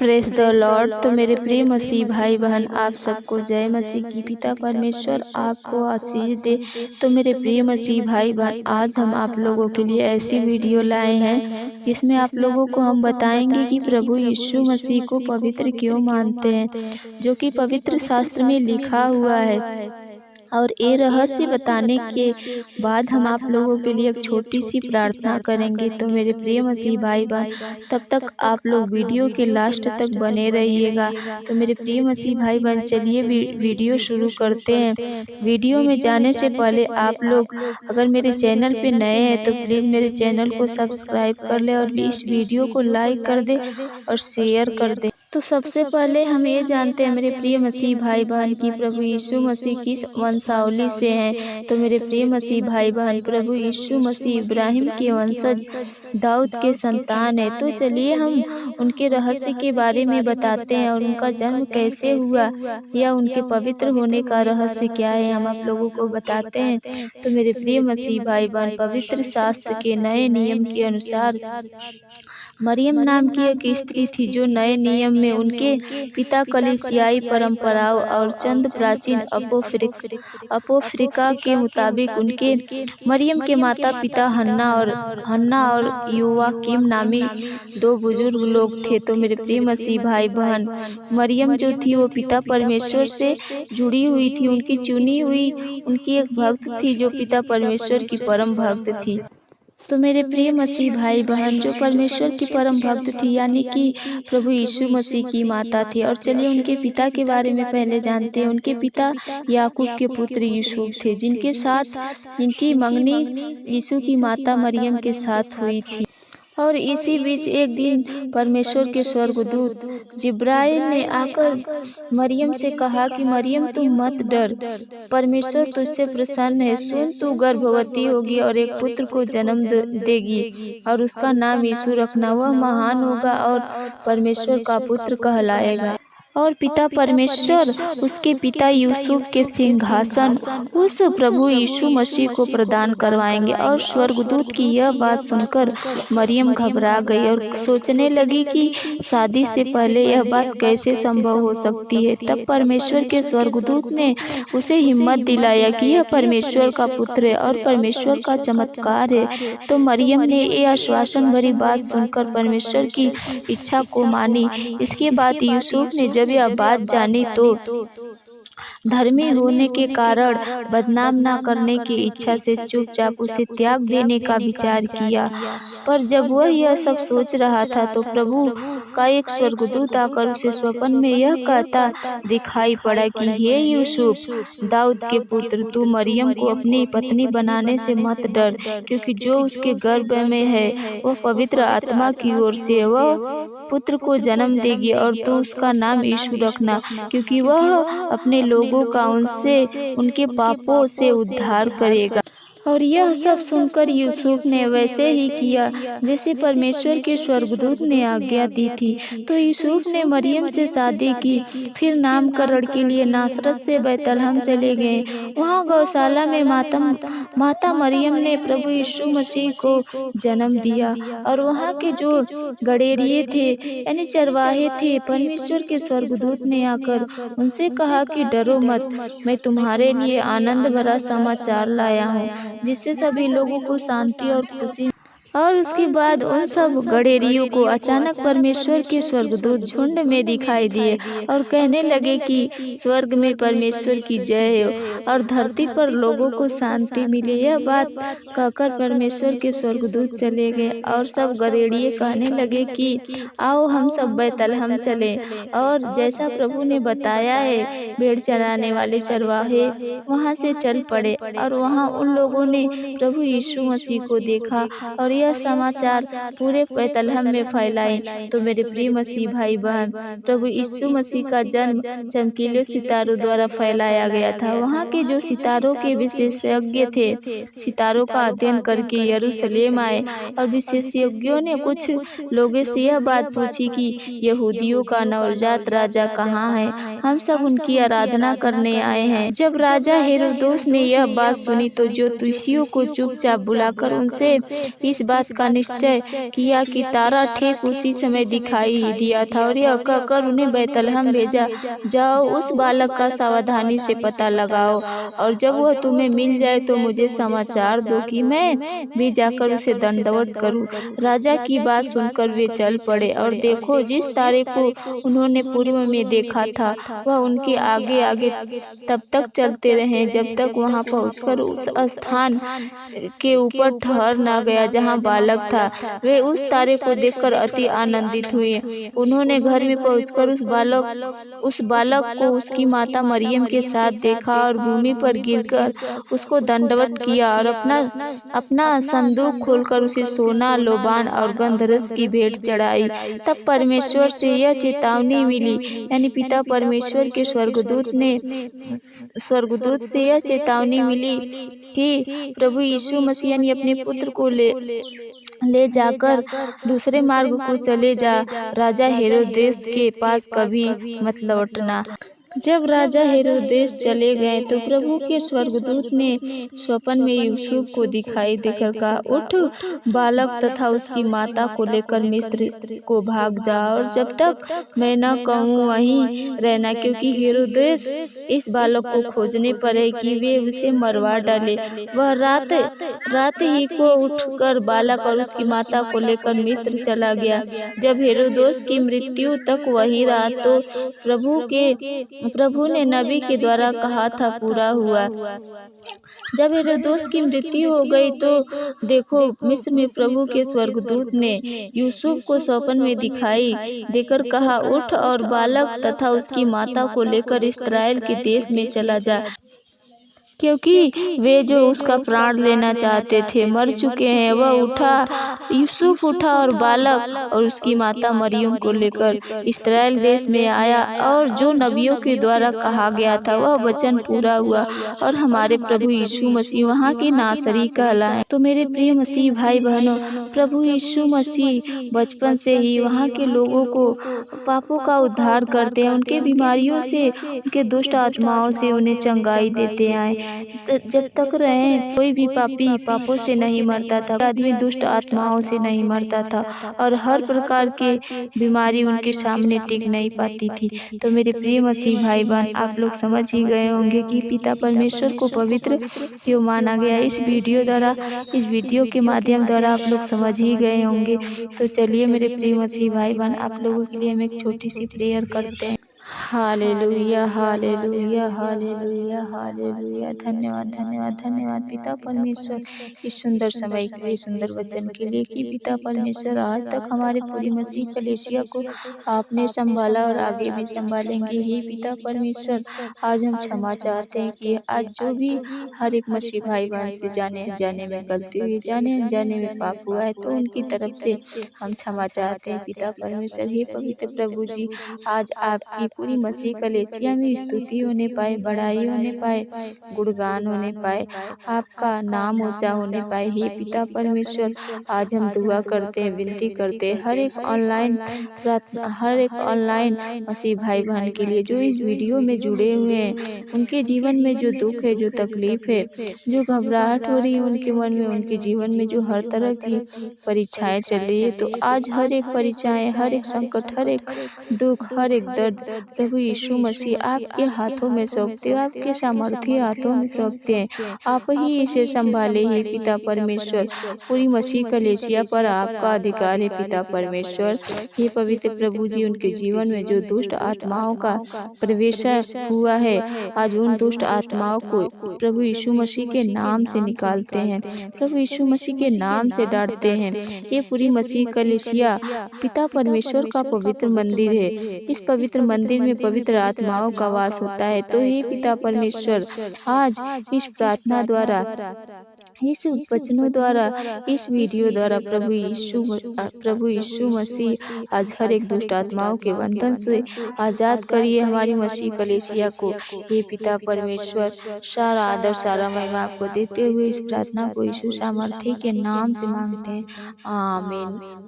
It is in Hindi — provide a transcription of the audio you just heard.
Press the Lord. तो मेरे प्रिय मसीह भाई बहन, आप सबको जय मसीह की। पिता परमेश्वर आपको आशीष दे। तो मेरे प्रिय मसीह भाई बहन, आज हम आप लोगों के लिए ऐसी वीडियो लाए हैं जिसमें आप लोगों को हम बताएंगे कि प्रभु यीशु मसीह को पवित्र क्यों मानते हैं, जो कि पवित्र शास्त्र में लिखा हुआ है। और ये रहस्य बताने के बाद हम आप लोगों के लिए एक छोटी सी प्रार्थना करेंगे। तो मेरे प्रिय मसीह भाई बहन, तब तक आप लोग वीडियो के लास्ट तक बने रहिएगा। तो मेरे प्रिय मसीह भाई बहन, चलिए वीडियो शुरू करते हैं। वीडियो में जाने से पहले आप लोग अगर मेरे चैनल पे नए हैं तो प्लीज़ मेरे चैनल को सब्सक्राइब कर ले और इस वीडियो को लाइक कर दे और शेयर कर दे। तो सबसे पहले हम ये जानते हैं मेरे प्रिय मसीह भाई बहन की प्रभु यीशु मसीह किस वंशावली से हैं। तो मेरे प्रिय मसीह भाई बहन, प्रभु यीशु मसीह इब्राहिम के वंशज दाऊद के संतान है। तो चलिए हम उनके रहस्य के बारे में बताते हैं और उनका जन्म कैसे हुआ या उनके पवित्र होने का रहस्य क्या है, हम आप लोगों को बताते हैं। तो मेरे प्रिय मसीह भाई बहन, पवित्र शास्त्र के नए नियम के अनुसार मरियम नाम की एक स्त्री थी जो नए नियम में उनके पिता कलीसियाई परंपराओं और चंद प्राचीन अपोफ्रिका के मुताबिक उनके मरियम के माता पिता हन्ना और योआकीम नामी दो बुजुर्ग लोग थे। तो मेरे प्रिय मसीह भाई बहन, मरियम जो थी वो पिता परमेश्वर से जुड़ी हुई थी। उनकी चुनी हुई उनकी एक भक्त थी जो पिता परमेश्वर की परम भक्त थी। तो मेरे प्रिय मसीह भाई बहन, जो परमेश्वर की परम भक्त थी यानी कि प्रभु यीशु मसीह की माता थी। और चलिए उनके पिता के बारे में पहले जानते हैं। उनके पिता याकूब के पुत्र यूसुफ थे, जिनके साथ इनकी मंगनी यीशु की माता मरियम के साथ हुई थी। और इसी बीच एक दिन परमेश्वर के स्वर्गदूत जिब्राइल ने आकर मरियम से कहा कि मरियम तुम मत डर, परमेश्वर तुझसे प्रसन्न है। सुन, तू गर्भवती होगी और एक पुत्र को जन्म देगी और उसका नाम यीशु रखना। वह महान होगा और परमेश्वर का पुत्र कहलाएगा। और पिता परमेश्वर उसके पिता यूसुफ के सिंहासन उस प्रभु यीशु मसीह को प्रदान करवाएंगे। और स्वर्गदूत की यह बात सुनकर मरियम घबरा गई और सोचने लगी कि शादी से पहले यह बात कैसे संभव हो सकती है। तब परमेश्वर के स्वर्गदूत ने उसे हिम्मत दिलाया कि यह परमेश्वर का पुत्र है और परमेश्वर का चमत्कार है। तो मरियम ने यह आश्वासन भरी बात सुनकर परमेश्वर की इच्छा को मानी। इसके बाद यूसुफ ने जब यह बात जानी तो धर्मी होने के कारण बदनाम न करने की इच्छा से चुपचाप उसे त्याग देने का विचार किया। पर जब वह यह सब सोच रहा था तो प्रभु का एक स्वर्गदूत आकर उसे स्वप्न में यह कहता दिखाई पड़ा कि हे यूसुफ, दाऊद के पुत्र, तू मरियम को अपनी पत्नी बनाने से मत डर, क्योंकि जो उसके गर्भ में है वह पवित्र आत्मा की ओर से वह पुत्र को जन्म देगी। और तू उसका नाम यीशु रखना, क्योंकि वह अपने लोगों का उनके पापों से उद्धार करेगा। और यह सब सुनकर यूसुफ ने वैसे ही किया जैसे परमेश्वर के स्वर्गदूत ने आज्ञा दी थी। तो यूसुफ ने मरियम से शादी की। फिर नामकरण के लिए नासरत से बैतलहम चले गए। वहाँ गौशाला में माता मरियम ने प्रभु यीशु मसीह को जन्म दिया। और वहाँ के जो गड़ेरिये थे यानी चरवाहे थे, परमेश्वर के स्वर्गदूत ने आकर उनसे कहा कि डरो मत, मैं तुम्हारे लिए आनंद भरा समाचार लाया हूँ जिससे सभी लोगों को शांति और खुशी। और उसके बाद उन सब गड़ेरियों को अचानक परमेश्वर के स्वर्गदूत झुंड में दिखाई दिए और कहने लगे कि स्वर्ग में परमेश्वर की जय हो और धरती पर लोगों को शांति मिले। यह बात कहकर परमेश्वर के स्वर्गदूत चले गए और सब गड़ेरिये कहने लगे कि आओ हम सब बैतलहम चलें। और जैसा प्रभु ने बताया है, भेड़ चराने वाले चरवाहे वहाँ से चल पड़े और वहाँ उन लोगों ने प्रभु यीशु मसीह को देखा और यह समाचार पूरे बैतलहम में फैलाए। तो मेरे प्रिय मसीह भाई बहन, प्रभु यीशु मसीह का जन्म चमकीले सितारों द्वारा फैलाया गया था। वहाँ के जो सितारों के विशेषज्ञ थे, सितारों का अध्ययन करके यरूशलेम आए और विशेषज्ञों ने कुछ लोगों से यह बात पूछी कि यहूदियों का नवजात राजा कहाँ है, हम सब उनकी आराधना करने आए हैं। जब राजा हेरोदेस ने यह बात सुनी तो ज्योतिषियों को चुपचाप बुलाकर उनसे इस बात का निश्चय किया कि तारा ठीक उसी समय दिखाई ही दिया था और यह कहकर उन्हें बैतलहम भेजा, जाओ उस बालक का सावधानी से पता लगाओ और जब वह तुम्हें मिल जाए तो मुझे समाचार दो कि मैं भी जाकर उसे दंडवत करूं। राजा की बात सुनकर वे चल पड़े और देखो जिस तारे को उन्होंने पूर्व में देखा था वह उनके आगे आगे तब तक चलते रहे जब तक वहां पहुंचकर उस स्थान के ऊपर ठहर न गया जहां बालक था। वे उस तारे को देखकर अति आनंदित हुए। उन्होंने घर में पहुंचकर उस बालक को उसकी माता मरियम के साथ देखा और भूमि पर गिरकर उसको दंडवत किया और अपना संदूक खोलकर उसे सोना, लोबान और गंधरस की भेंट चढ़ाई। तब परमेश्वर से यह चेतावनी मिली, यानी पिता परमेश्वर के स्वर्गदूत से यह चेतावनी मिली कि प्रभु यीशु मसीह यानी अपने पुत्र को ले जाकर दूसरे मार्ग को चले जा, राजा हेरोदेस के पास कभी मत लौटना। जब राजा हेरोदेस चले गए तो प्रभु के स्वर्गदूत ने स्वप्न में यूसुफ को दिखाई देकर कहा, उठ, बालक तथा उसकी माता को लेकर मिस्र को भाग जा और जब तक मैं न कहूँ वहीं रहना, क्योंकि हेरोदेस इस बालक को खोजने पर है कि वे उसे मरवा डाले। वह रात ही को उठकर बालक और उसकी माता को लेकर मिस्र चला गया। जब हेरोदेस की मृत्यु तक वही रहा तो प्रभु ने नबी के द्वारा कहा था पूरा हुआ। जब हेरोदेस की मृत्यु हो गई तो देखो मिस्र में प्रभु के स्वर्गदूत ने यूसुफ को स्वप्न में दिखाई देकर कहा, उठ और बालक तथा उसकी माता को लेकर इस्राएल के देश में चला जा, क्योंकि वे जो उसका प्राण लेना चाहते थे मर चुके हैं। यूसुफ उठा और बालक और उसकी माता मरियम को लेकर इस्राएल देश में आया और जो नबियों के द्वारा कहा गया था वह वचन पूरा हुआ और हमारे प्रभु यीशु मसीह वहाँ के नासरी कहलाए। तो मेरे प्रिय मसीह भाई बहनों, प्रभु यीशु मसीह बचपन से ही वहाँ के लोगों को पापों का उद्धार करते हैं, उनके बीमारियों से, उनके दुष्ट आत्माओं से उन्हें चंगाई देते आए। जब तक रहे कोई भी पापी पापों से नहीं मरता था, आदमी दुष्ट आत्माओं से नहीं मरता था और हर प्रकार की बीमारी उनके सामने टिक नहीं पाती थी। तो मेरे प्रिय मसीह भाई बहन, आप लोग समझ ही गए होंगे कि पिता परमेश्वर को पवित्र क्यों माना गया। इस वीडियो के माध्यम द्वारा आप लोग समझ ही गए होंगे। तो चलिए मेरे प्रिय मसीह भाई बहन, आप लोगों के लिए हम एक छोटी सी प्रेयर करते हैं। Hallelujah, hallelujah, hallelujah, hallelujah. धन्यवाद, धन्यवाद, धन्यवाद पिता परमेश्वर इस सुंदर समय के लिए, सुंदर वचन के लिए कि पिता परमेश्वर आज तक हमारे पूरी मसीह कलीसिया को आपने संभाला और आगे भी संभालेंगे ही। पिता परमेश्वर आज हम क्षमा चाहते हैं कि आज जो भी हर एक मसीह भाई बहन से जाने में गलती हुई, जाने अनजाने में पाप हुआ है तो उनकी तरफ से हम क्षमा चाहते हैं पिता परमेश्वर। हे पवित्र प्रभु जी, आज आपकी पूरी मसीह कलीसिया में स्तुति होने पाए, बढ़ाई होने पाए, गुणगान होने पाए, आपका नाम ऊंचा होने पाए। हे पिता परमेश्वर, आज हम दुआ करते हैं, विनती करते हैं हर एक ऑनलाइन मसीह भाई बहन के लिए जो इस वीडियो में जुड़े हुए हैं, उनके जीवन में जो दुख है, जो तकलीफ है, जो घबराहट हो रही है उनके मन में, उनके जीवन में जो हर तरह की परीक्षाएं चल रही है, तो आज हर एक परीक्षाएं, हर एक संकट, हर एक दुख, हर एक दर्द प्रभु यीशु मसीह आपके हाथों में सौंपते हैं, आपके सामर्थ्य हाथों में सौंपते हैं। आप ही इसे संभाले ही पिता परमेश्वर। पूरी मसीह कलीसिया पर आपका अधिकार है पिता परमेश्वर। ये पवित्र प्रभु जी, उनके जीवन में जो दुष्ट आत्माओं का प्रवेश हुआ है, आज उन दुष्ट आत्माओं को प्रभु यीशु मसीह के नाम से निकालते हैं, प्रभु यीशु मसीह के नाम से डांटते हैं। ये पूरी मसीह कलीसिया पिता परमेश्वर का पवित्र मंदिर है। इस पवित्र मंदिर में पवित्र आत्माओं का वास होता है। तो हे पिता परमेश्वर, आज इस प्रार्थना द्वारा, इस वचनों द्वारा, इस वीडियो द्वारा प्रभु यीशु मसीह आज हर एक दुष्ट आत्माओं के बंधन से आजाद करिए हमारी मसीह कलीसिया को। हे पिता परमेश्वर, सारा आदर, सारा महिमा आपको देते हुए इस प्रार्थना को यीशु सामर्थ्य के नाम से मांगते हैं, आमीन।